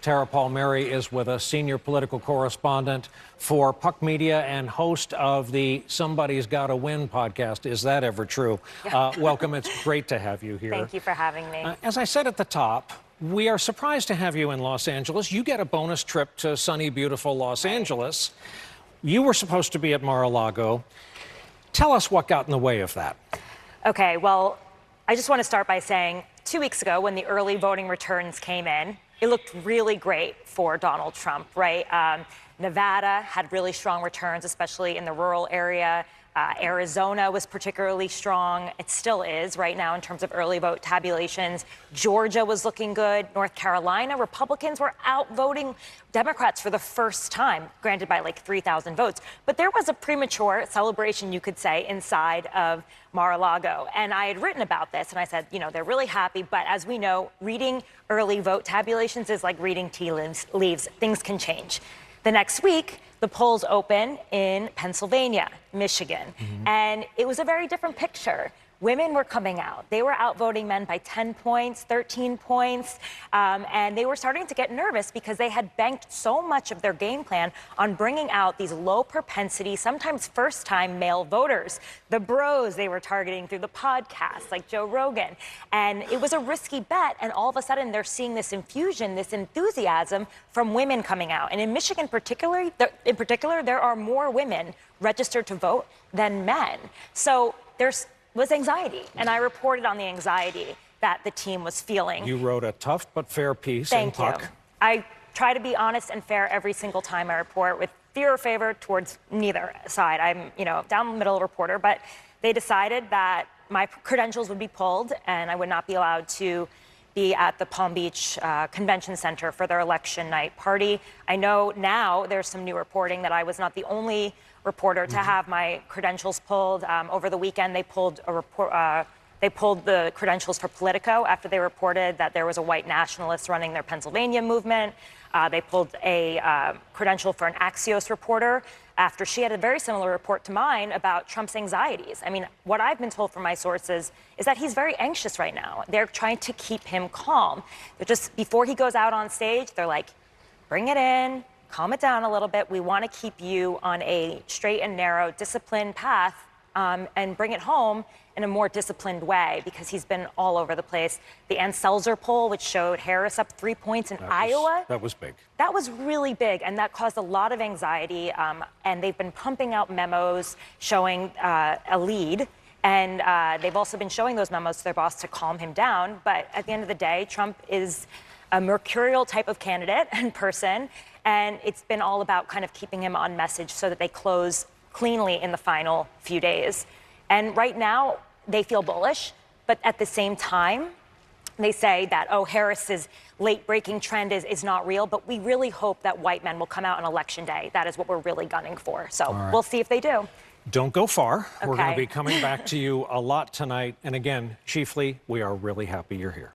Tara Palmeri is with us, senior political correspondent for Puck Media and host of the Somebody's Gotta Win podcast. Is that ever true? Yeah. Welcome. It's great to have you here. Thank you for having me. As I said at the top, we are surprised to have you in Los Angeles. You get a bonus trip to sunny, beautiful Los Angeles. You were supposed to be at Mar-a-Lago. Tell us what got in the way of that. Okay, well, I just want to start by saying 2 weeks ago when the early voting returns came in, it looked really great for Donald Trump, right? Nevada had really strong returns, especially in the rural area. Arizona was particularly strong. It still is right now in terms of early vote tabulations. Georgia was looking good. North Carolina, Republicans were outvoting Democrats for the first time, granted by like 3,000 votes. But there was a premature celebration, you could say, inside of Mar-a-Lago. And I had written about this, and I said, you know, they're really happy. But as we know, reading early vote tabulations is like reading tea leaves. Things can change. The next week, the polls open in Pennsylvania, Michigan, and it was a very different picture. Women were coming out. They were outvoting men by 10 points, 13 points, and they were starting to get nervous because they had banked so much of their game plan on bringing out these low propensity, sometimes first-time male voters, the bros they were targeting through the podcast, like Joe Rogan. And it was a risky bet, and all of a sudden they're seeing this infusion, this enthusiasm from women coming out. And in Michigan in particular, there are more women registered to vote than men. So was anxiety, and I reported on the anxiety that the team was feeling. You wrote a tough but fair piece in Puck. Thank you. I try to be honest and fair every single time I report, with fear or favor towards neither side. I'm, down the middle reporter, but they decided that my credentials would be pulled and I would not be allowed to be at the Palm Beach Convention Center for their election night party. I know now there's some new reporting that I was not the only reporter to have my credentials pulled. Over the weekend, they pulled the credentials for Politico after they reported that there was a white nationalist running their Pennsylvania movement. They pulled a credential for an Axios reporter after she had a very similar report to mine about Trump's anxieties. I mean, what I've been told from my sources is that he's very anxious right now. They're trying to keep him calm. They're just, before he goes out on stage, they're like, bring it in, calm it down a little bit. We want to keep you on a straight and narrow, disciplined path and bring it home in a more disciplined way, because he's been all over the place. The Ann Selzer poll, which showed Harris up 3 points in Iowa. That was big. That was really big, and that caused a lot of anxiety. And they've been pumping out memos showing a lead. And they've also been showing those memos to their boss to calm him down. But at the end of the day, Trump is a mercurial type of candidate and person. And it's been all about kind of keeping him on message so that they close cleanly in the final few days. And right now, they feel bullish, but at the same time, they say that, oh, Harris's late-breaking trend is not real, but we really hope that white men will come out on Election Day. That is what we're really gunning for. So We'll see if they do. Don't go far. Okay. We're going to be coming back to you a lot tonight. And again, chiefly, we are really happy you're here.